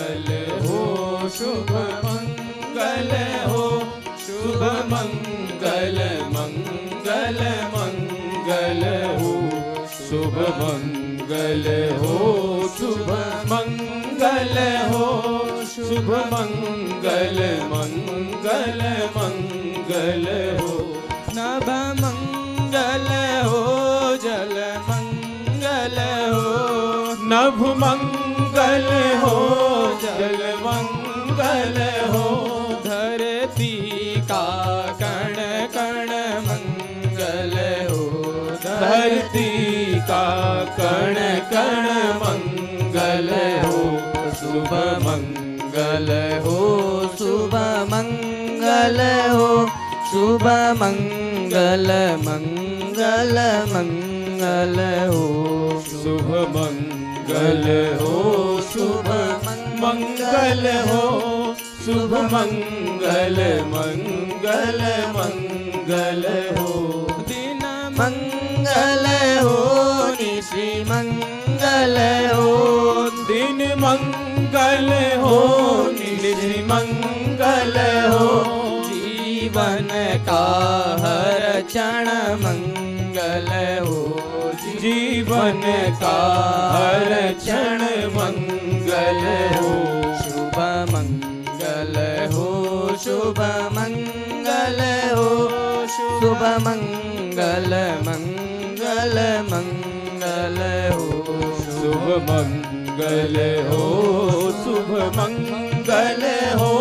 मंगल हो, शुभ मंगल हो, शुभ मंगल मंगल मंगल हो, शुभ मंगल हो, शुभ मंगल हो, शुभ मंगल मंगल मंगल हो, नभ मंगल हो, जल मंगल हो, नभ मंगल हो, जल मंगल हो, धरती का कण कण मंगल हो, धरती का कण कण मंगल हो, शुभ मंगल हो, शुभ मंगल हो, शुभ मंगल मंगल मंगल हो, शुभ मंगल हो, शुभ मंगल हो, शुभ मंगल मंगल मंगल हो, दिन मंगल हो, निशि मंगल हो, दिन मंगल हो, निशि मंगल हो, जीवन का हर क्षण मंगल हो, जीवन का हर क्षण मंगल हो, शुभ मंगल हो, शुभ मंगल हो, शुभ मंगल मंगल मंगल हो, शुभ मंगल हो, शुभ मंगल हो,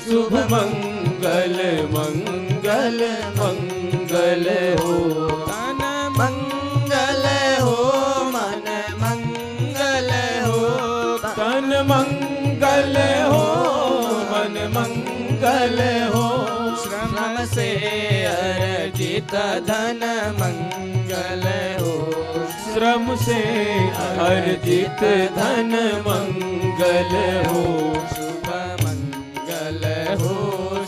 शुभ मंगल मंगल मंगल हो, तन मंगल हो, मन मंगल हो, तन मंगल हो, मन मंगल हो, श्रम से अर्जित धन मंगल हो, श्रम से अर्जित धन मंगल हो, शुभ मंगल हो,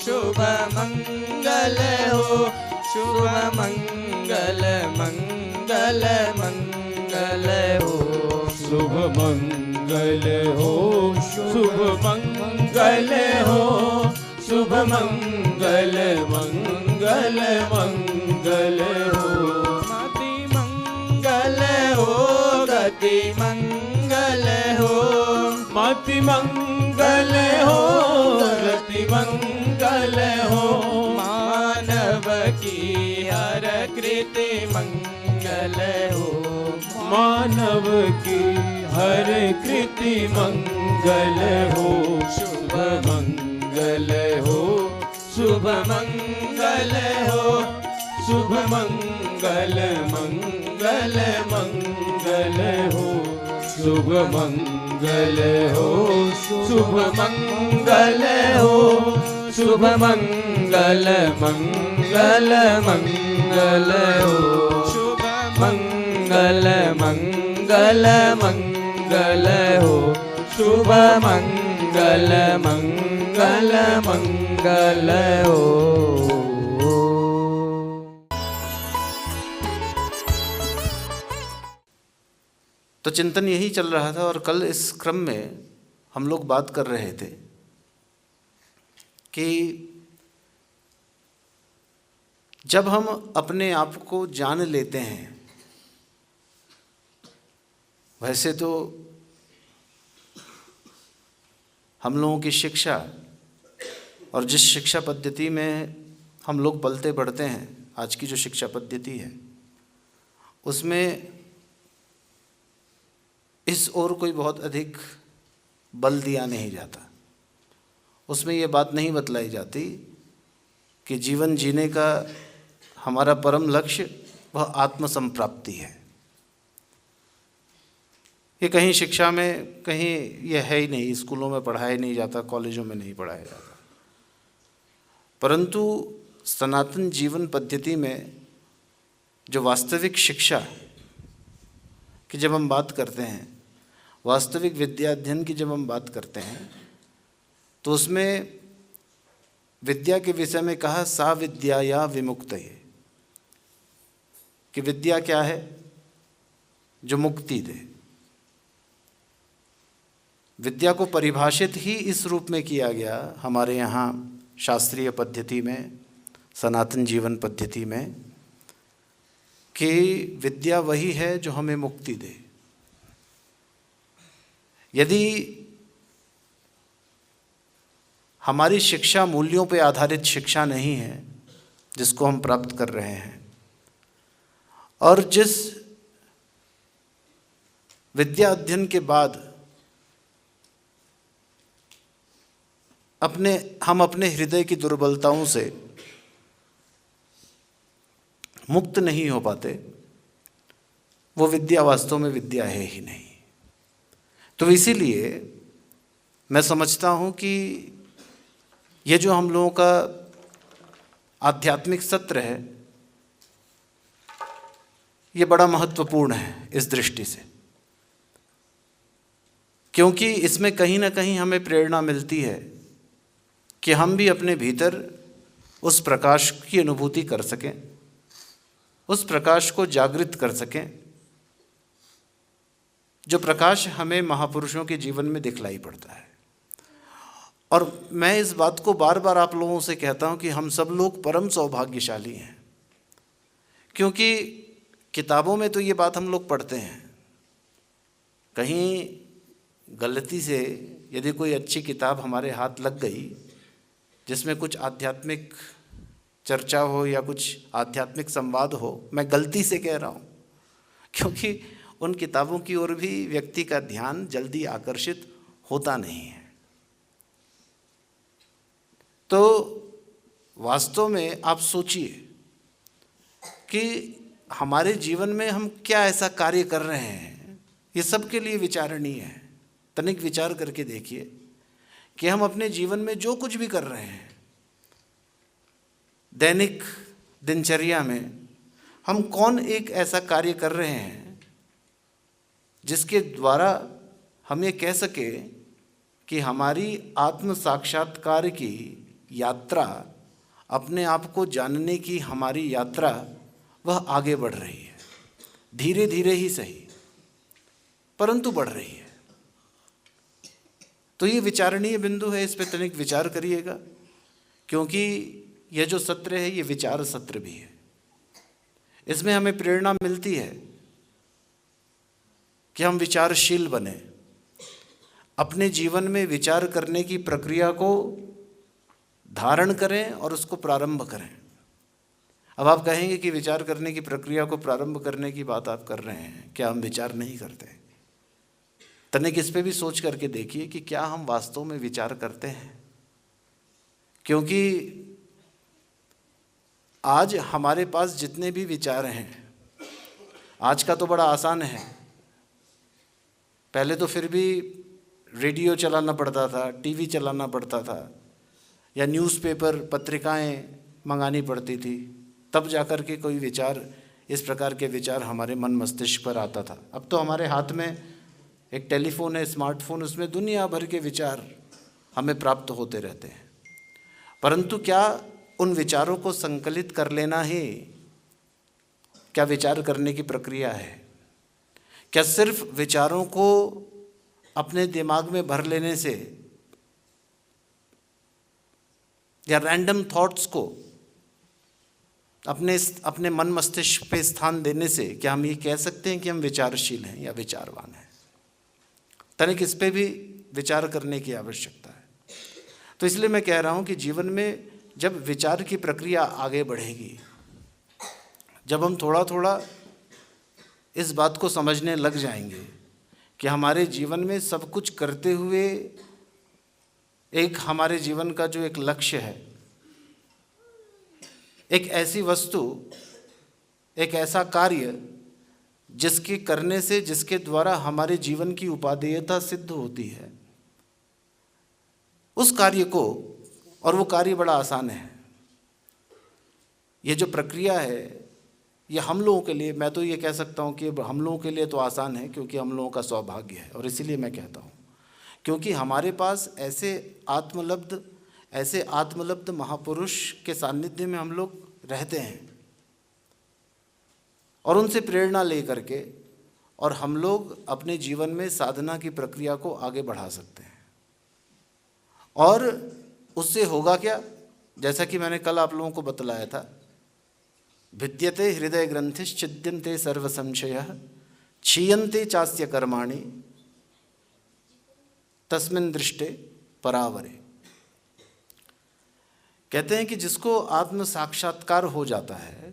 शुभ मंगल हो, शुभ मंगल मंगल मंगल हो, शुभ मंगल हो, शुभ मंगल हो, शुभ मंगल मंगल मंगल हो, मति मंगल हो, गति मंगल हो, मति मंगल हो, गति मंगल हो, मानव की हर कृति मंगल हो, मानव की हर कृति मंगल हो, शुभ मंगल हो, शुभ मंगल हो, शुभ मंगल मंगल मंगल हो, शुभ मंगल हो, शुभ मंगल हो, शुभ मंगल मंगल मंगल हो, शुभ मंगल मंगल मंगल हो, शुभ मंगल मंगल मंगल हो। तो चिंतन यही चल रहा था और कल इस क्रम में हम लोग बात कर रहे थे कि जब हम अपने आप को जान लेते हैं, वैसे तो हम लोगों की शिक्षा और जिस शिक्षा पद्धति में हम लोग पलते बढ़ते हैं, आज की जो शिक्षा पद्धति है उसमें इस ओर कोई बहुत अधिक बल दिया नहीं जाता। उसमें ये बात नहीं बतलाई जाती कि जीवन जीने का हमारा परम लक्ष्य वह आत्मसंप्राप्ति है। ये कहीं शिक्षा में कहीं यह है ही नहीं, स्कूलों में पढ़ाया नहीं जाता, कॉलेजों में नहीं पढ़ाया जाता। परंतु सनातन जीवन पद्धति में जो वास्तविक शिक्षा की जब हम बात करते हैं, वास्तविक विद्या अध्ययन की जब हम बात करते हैं, तो उसमें विद्या के विषय में कहा सा विद्या या विमुक्त है, कि विद्या क्या है? जो मुक्ति दे। विद्या को परिभाषित ही इस रूप में किया गया हमारे यहाँ शास्त्रीय पद्धति में, सनातन जीवन पद्धति में, कि विद्या वही है जो हमें मुक्ति दे। यदि हमारी शिक्षा मूल्यों पर आधारित शिक्षा नहीं है जिसको हम प्राप्त कर रहे हैं, और जिस विद्या अध्ययन के बाद हम अपने हृदय की दुर्बलताओं से मुक्त नहीं हो पाते, वो विद्या वास्तव में विद्या है ही नहीं। तो इसीलिए मैं समझता हूँ कि ये जो हम लोगों का आध्यात्मिक सत्र है, ये बड़ा महत्वपूर्ण है इस दृष्टि से, क्योंकि इसमें कहीं ना कहीं हमें प्रेरणा मिलती है कि हम भी अपने भीतर उस प्रकाश की अनुभूति कर सकें, उस प्रकाश को जागृत कर सकें जो प्रकाश हमें महापुरुषों के जीवन में दिखलाई पड़ता है। और मैं इस बात को बार बार आप लोगों से कहता हूं कि हम सब लोग परम सौभाग्यशाली हैं, क्योंकि किताबों में तो ये बात हम लोग पढ़ते हैं, कहीं गलती से यदि कोई अच्छी किताब हमारे हाथ लग गई जिसमें कुछ आध्यात्मिक चर्चा हो या कुछ आध्यात्मिक संवाद हो, मैं गलती से कह रहा हूँ, क्योंकि उन किताबों की ओर भी व्यक्ति का ध्यान जल्दी आकर्षित होता नहीं है। तो वास्तव में आप सोचिए कि हमारे जीवन में हम क्या ऐसा कार्य कर रहे हैं, ये सबके लिए विचारणीय है। तनिक विचार करके देखिए कि हम अपने जीवन में जो कुछ भी कर रहे हैं, दैनिक दिनचर्या में हम कौन एक ऐसा कार्य कर रहे हैं जिसके द्वारा हम ये कह सके कि हमारी आत्म साक्षात्कार की यात्रा, अपने आप को जानने की हमारी यात्रा, वह आगे बढ़ रही है। धीरे धीरे ही सही, परंतु बढ़ रही है। तो ये विचारणीय बिंदु है, इस पे तनिक विचार करिएगा, क्योंकि यह जो सत्र है ये विचार सत्र भी है। इसमें हमें प्रेरणा मिलती है कि हम विचारशील बने, अपने जीवन में विचार करने की प्रक्रिया को धारण करें और उसको प्रारंभ करें। अब आप कहेंगे कि विचार करने की प्रक्रिया को प्रारंभ करने की बात आप कर रहे हैं, क्या हम विचार नहीं करते? तनिक इस पे भी सोच करके देखिए कि क्या हम वास्तव में विचार करते हैं। क्योंकि आज हमारे पास जितने भी विचार हैं, आज का तो बड़ा आसान है, पहले तो फिर भी रेडियो चलाना पड़ता था, टीवी चलाना पड़ता था, या न्यूज़पेपर पत्रिकाएं मंगानी पड़ती थी, तब जाकर के कोई विचार, इस प्रकार के विचार हमारे मन मस्तिष्क पर आता था। अब तो हमारे हाथ में एक टेलीफोन है, स्मार्टफोन, उसमें दुनिया भर के विचार हमें प्राप्त होते रहते हैं। परंतु क्या उन विचारों को संकलित कर लेना ही क्या विचार करने की प्रक्रिया है? क्या सिर्फ विचारों को अपने दिमाग में भर लेने से या रैंडम थॉट्स को अपने मन मस्तिष्क पे स्थान देने से क्या हम ये कह सकते हैं कि हम विचारशील हैं या विचारवान हैं? तनिक इस पे भी विचार करने की आवश्यकता है। तो इसलिए मैं कह रहा हूँ कि जीवन में जब विचार की प्रक्रिया आगे बढ़ेगी, जब हम थोड़ा थोड़ा इस बात को समझने लग जाएंगे कि हमारे जीवन में सब कुछ करते हुए एक हमारे जीवन का जो एक लक्ष्य है, एक ऐसी वस्तु, एक ऐसा कार्य जिसके करने से, जिसके द्वारा हमारे जीवन की उपादेयता सिद्ध होती है, उस कार्य को, और वो कार्य बड़ा आसान है। ये जो प्रक्रिया है ये हम लोगों के लिए, मैं तो ये कह सकता हूँ कि हम लोगों के लिए तो आसान है, क्योंकि हम लोगों का सौभाग्य है। और इसीलिए मैं कहता हूँ क्योंकि हमारे पास ऐसे आत्मलब्ध महापुरुष के सानिध्य में हम लोग रहते हैं, और उनसे प्रेरणा ले करके और हम लोग अपने जीवन में साधना की प्रक्रिया को आगे बढ़ा सकते हैं। और उससे होगा क्या, जैसा कि मैंने कल आप लोगों को बतलाया था, भिद्यते हृदय ग्रंथिश्चिद्यन्ते सर्व संशयः क्षीयन्ते चास्य कर्माणि तस्मिन् दृष्टे परावरे। कहते हैं कि जिसको आत्म साक्षात्कार हो जाता है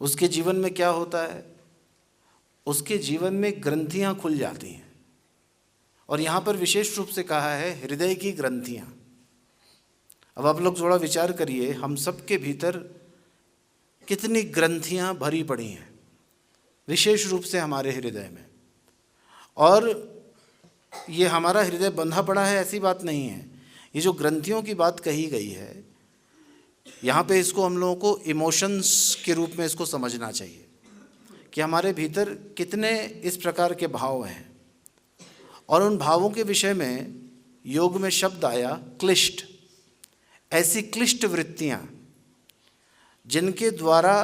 उसके जीवन में क्या होता है, उसके जीवन में ग्रंथियां खुल जाती हैं। और यहाँ पर विशेष रूप से कहा है हृदय की ग्रंथियां। अब आप लोग थोड़ा विचार करिए, हम सब के भीतर कितनी ग्रंथियां भरी पड़ी हैं, विशेष रूप से हमारे हृदय में। और ये हमारा हृदय बंधा पड़ा है ऐसी बात नहीं है। ये जो ग्रंथियों की बात कही गई है यहाँ पे, इसको हम लोगों को इमोशंस के रूप में इसको समझना चाहिए कि हमारे भीतर कितने इस प्रकार के भाव हैं। और उन भावों के विषय में योग में शब्द आया क्लिष्ट। ऐसी क्लिष्ट वृत्तियां जिनके द्वारा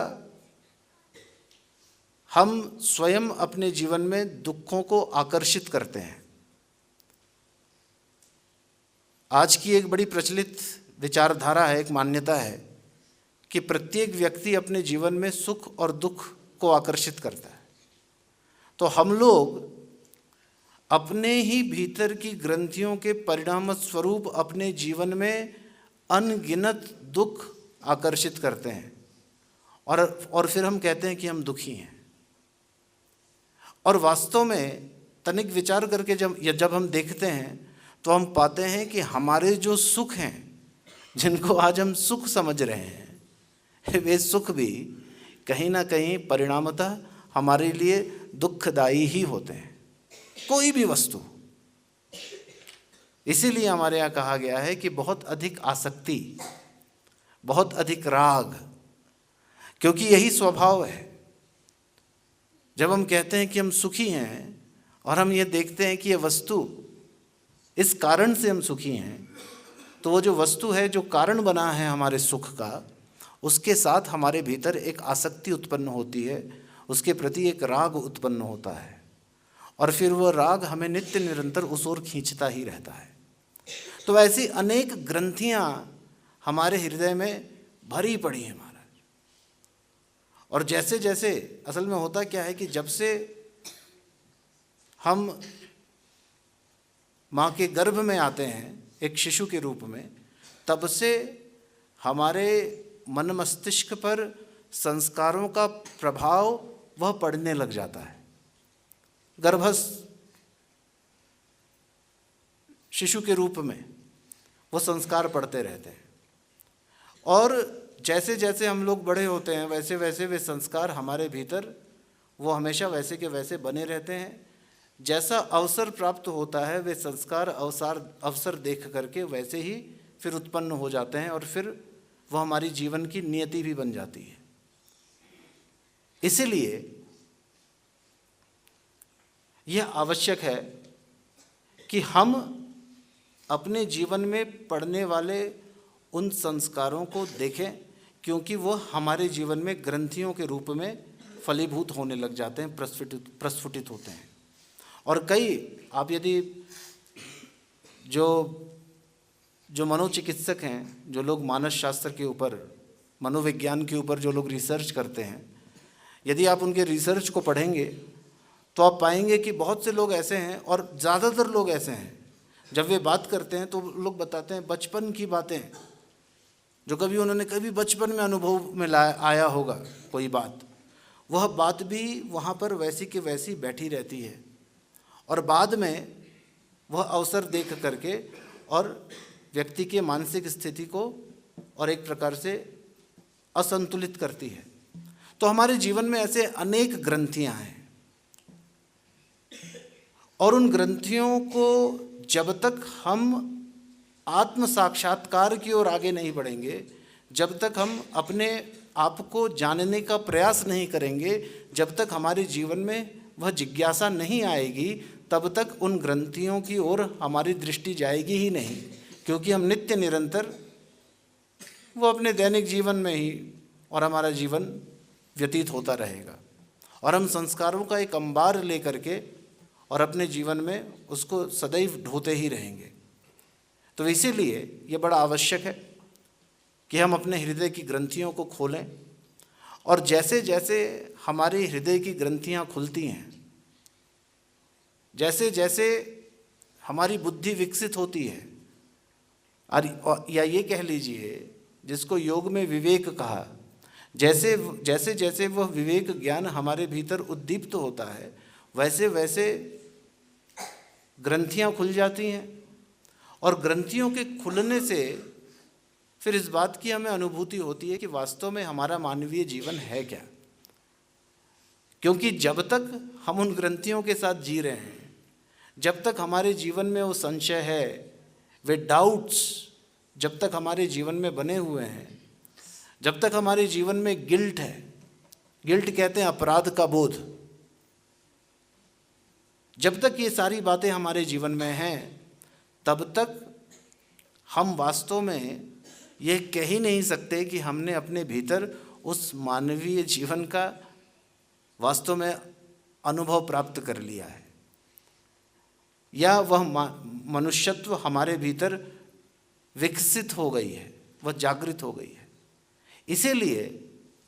हम स्वयं अपने जीवन में दुखों को आकर्षित करते हैं। आज की एक बड़ी प्रचलित विचारधारा है, एक मान्यता है कि प्रत्येक व्यक्ति अपने जीवन में सुख और दुख को आकर्षित करता है। तो हम लोग अपने ही भीतर की ग्रंथियों के परिणाम स्वरूप अपने जीवन में अनगिनत दुख आकर्षित करते हैं और फिर हम कहते हैं कि हम दुखी हैं। और वास्तव में तनिक विचार करके जब हम देखते हैं तो हम पाते हैं कि हमारे जो सुख हैं, जिनको आज हम सुख समझ रहे हैं, वे सुख भी कहीं ना कहीं परिणामतः हमारे लिए दुखदायी ही होते हैं, कोई भी वस्तु। इसीलिए हमारे यहाँ कहा गया है कि बहुत अधिक आसक्ति, बहुत अधिक राग, क्योंकि यही स्वभाव है। जब हम कहते हैं कि हम सुखी हैं और हम ये देखते हैं कि ये वस्तु इस कारण से हम सुखी हैं, तो वो जो वस्तु है, जो कारण बना है हमारे सुख का, उसके साथ हमारे भीतर एक आसक्ति उत्पन्न होती है, उसके प्रति एक राग उत्पन्न होता है। और फिर वो राग हमें नित्य निरंतर उस ओर खींचता ही रहता है। तो ऐसी अनेक ग्रंथियां हमारे हृदय में भरी पड़ी हैं महाराज। और जैसे जैसे असल में होता क्या है कि जब से हम माँ के गर्भ में आते हैं एक शिशु के रूप में, तब से हमारे मन मस्तिष्क पर संस्कारों का प्रभाव वह पड़ने लग जाता है। गर्भस्थ शिशु के रूप में वो संस्कार पड़ते रहते हैं। और जैसे जैसे हम लोग बड़े होते हैं वैसे वैसे वे संस्कार हमारे भीतर वो हमेशा वैसे के वैसे बने रहते हैं। जैसा अवसर प्राप्त होता है वे संस्कार अवसर देख करके वैसे ही फिर उत्पन्न हो जाते हैं और फिर वह हमारी जीवन की नियति भी बन जाती है। इसीलिए यह आवश्यक है कि हम अपने जीवन में पड़ने वाले उन संस्कारों को देखें, क्योंकि वो हमारे जीवन में ग्रंथियों के रूप में फलीभूत होने लग जाते हैं, प्रस्फुटित होते हैं। और कई आप यदि जो मनोचिकित्सक हैं, जो लोग मानस शास्त्र के ऊपर, मनोविज्ञान के ऊपर जो लोग रिसर्च करते हैं, यदि आप उनके रिसर्च को पढ़ेंगे तो आप पाएंगे कि बहुत से लोग ऐसे हैं, और ज़्यादातर लोग ऐसे हैं, जब वे बात करते हैं तो लोग बताते हैं बचपन की बातें जो कभी बचपन में अनुभव में आया होगा कोई बात, वह बात भी वहाँ पर वैसी की वैसी बैठी रहती है। और बाद में वह अवसर देख करके और व्यक्ति के मानसिक स्थिति को और एक प्रकार से असंतुलित करती है। तो हमारे जीवन में ऐसे अनेक ग्रंथियां हैं, और उन ग्रंथियों को जब तक हम आत्म साक्षात्कार की ओर आगे नहीं बढ़ेंगे, जब तक हम अपने आप को जानने का प्रयास नहीं करेंगे, जब तक हमारे जीवन में वह जिज्ञासा नहीं आएगी, तब तक उन ग्रंथियों की ओर हमारी दृष्टि जाएगी ही नहीं, क्योंकि हम नित्य निरंतर वो अपने दैनिक जीवन में ही और हमारा जीवन व्यतीत होता रहेगा। और हम संस्कारों का एक अंबार लेकर के और अपने जीवन में उसको सदैव ढोते ही रहेंगे। तो इसीलिए ये बड़ा आवश्यक है कि हम अपने हृदय की ग्रंथियों को खोलें, और जैसे जैसे हमारी हृदय की ग्रंथियाँ खुलती हैं, जैसे जैसे हमारी बुद्धि विकसित होती है, और या ये कह लीजिए जिसको योग में विवेक कहा, जैसे जैसे जैसे वह विवेक ज्ञान हमारे भीतर उद्दीप्त होता है, वैसे वैसे ग्रंथियाँ खुल जाती हैं। और ग्रंथियों के खुलने से फिर इस बात की हमें अनुभूति होती है कि वास्तव में हमारा मानवीय जीवन है क्या। क्योंकि जब तक हम उन ग्रंथियों के साथ जी रहे हैं, जब तक हमारे जीवन में वो संशय है, वे डाउट्स जब तक हमारे जीवन में बने हुए हैं, जब तक हमारे जीवन में गिल्ट है, गिल्ट कहते हैं अपराध का बोध, जब तक ये सारी बातें हमारे जीवन में हैं, तब तक हम वास्तव में ये कह ही नहीं सकते कि हमने अपने भीतर उस मानवीय जीवन का वास्तव में अनुभव प्राप्त कर लिया है, या वह मनुष्यत्व हमारे भीतर विकसित हो गई है, वह जागृत हो गई है। इसीलिए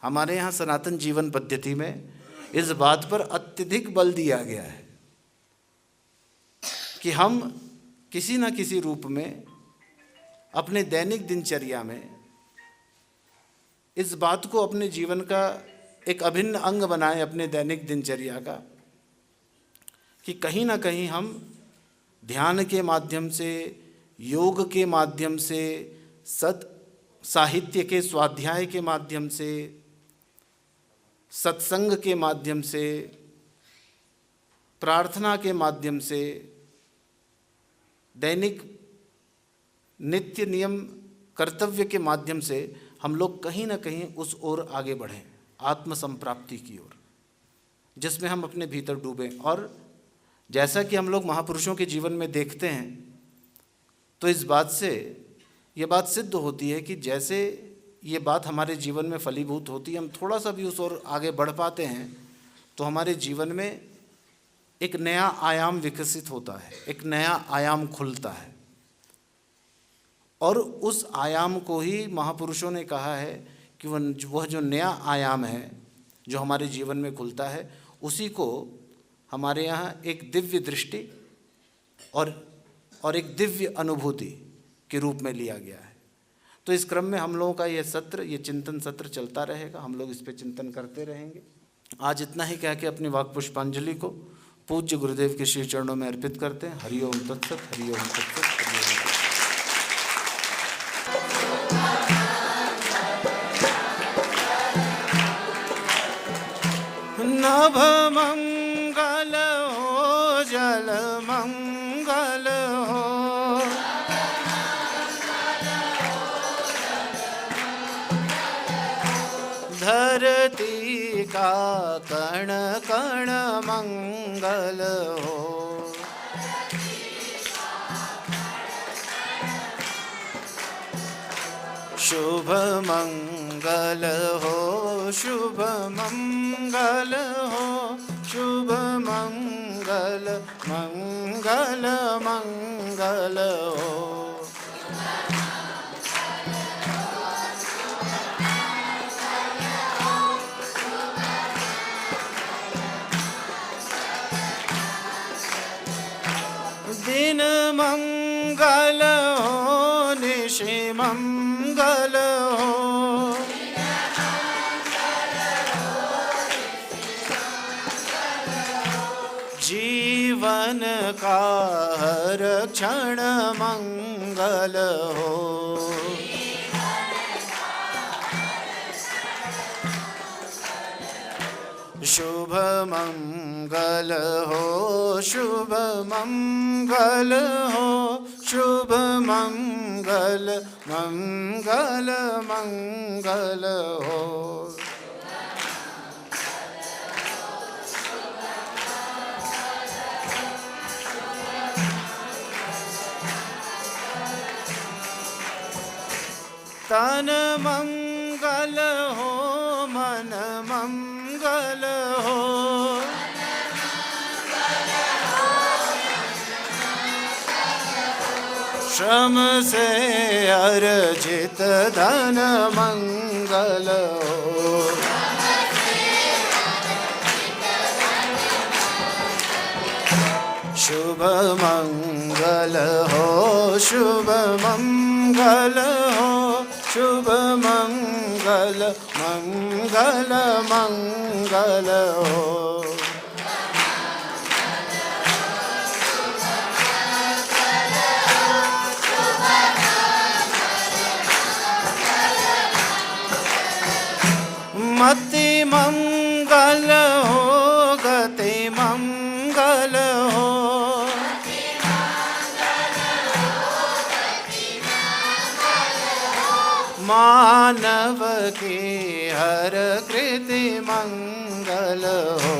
हमारे यहाँ सनातन जीवन पद्धति में इस बात पर अत्यधिक बल दिया गया है कि हम किसी न किसी रूप में अपने दैनिक दिनचर्या में इस बात को अपने जीवन का एक अभिन्न अंग बनाएं, अपने दैनिक दिनचर्या का, कि कहीं ना कहीं हम ध्यान के माध्यम से, योग के माध्यम से, साहित्य के स्वाध्याय के माध्यम से, सत्संग के माध्यम से, प्रार्थना के माध्यम से, दैनिक नित्य नियम कर्तव्य के माध्यम से हम लोग कहीं ना कहीं उस ओर आगे बढ़ें, आत्म संप्राप्ति की ओर, जिसमें हम अपने भीतर डूबें। और जैसा कि हम लोग महापुरुषों के जीवन में देखते हैं, तो इस बात से ये बात सिद्ध होती है कि जैसे ये बात हमारे जीवन में फलीभूत होती है, हम थोड़ा सा भी उस ओर आगे बढ़ पाते हैं, तो हमारे जीवन में एक नया आयाम विकसित होता है, एक नया आयाम खुलता है। और उस आयाम को ही महापुरुषों ने कहा है कि वह जो नया आयाम है जो हमारे जीवन में खुलता है, उसी को हमारे यहाँ एक दिव्य दृष्टि और एक दिव्य अनुभूति के रूप में लिया गया है। तो इस क्रम में हम लोगों का ये सत्र, ये चिंतन सत्र चलता रहेगा, हम लोग इस पे चिंतन करते रहेंगे। आज इतना ही कह के अपनी वाक पुष्पांजलि को पूज्य गुरुदेव के श्री चरणों में अर्पित करते हैं। हरि ओम तत्सत, हरि ओम तत्सत, हरि ओम तत्सत। नभ मंगल हो, जल मंगल हो, धरती का कण कण मंगल हो, शुभ मंगल हो, शुभ मंगल हो, शुभ मंगल, मंगल मंगल हो। दिन मंगल हो, निशि मंगल हो, जीवन का हर क्षण मंगल हो, शुभ मंगल हो, शुभ मंगल हो, शुभ मंगल, मंगल मंगल हो। तन मंगल हो, मन मंगल हो, श्रम से अर्जित धन मंगल हो। शुभ मंगल हो, शुभ मंगल हो, शुभ मंगल, मंगल मंगल हो। मति मंगल हो, गति मंगल हो। मानव की हर कृति मंगल हो।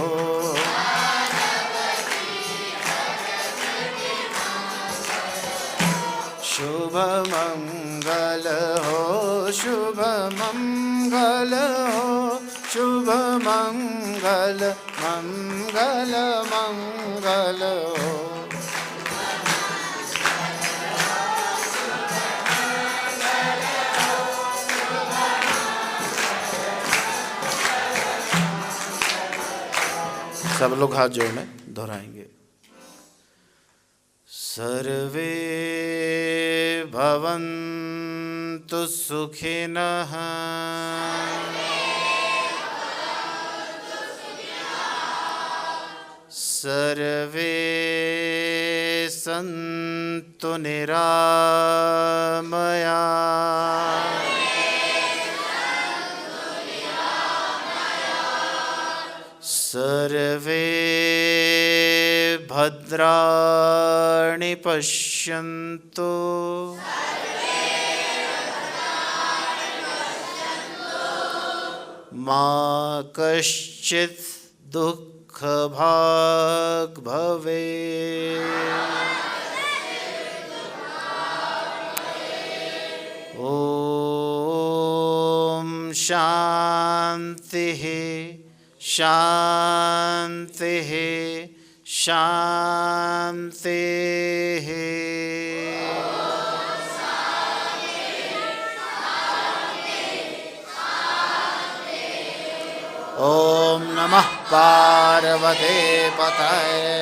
शुभ मंगल हो, शुभ मंगल हो, शुभ मंगल, मंगल मंगल हो। सब लोग हाथ जोड़े दोहराएंगे। सर्वे भवन्तु सुखिनः, सर्वे सन्तु निरामया, सर्वे भद्राणि पश्यन्तु, मा कश्चित् दुःखभाग् भवेत्। ॐ शान्तिः शान्तिः शान्तिः। ॐ नमः पार्वते पतये।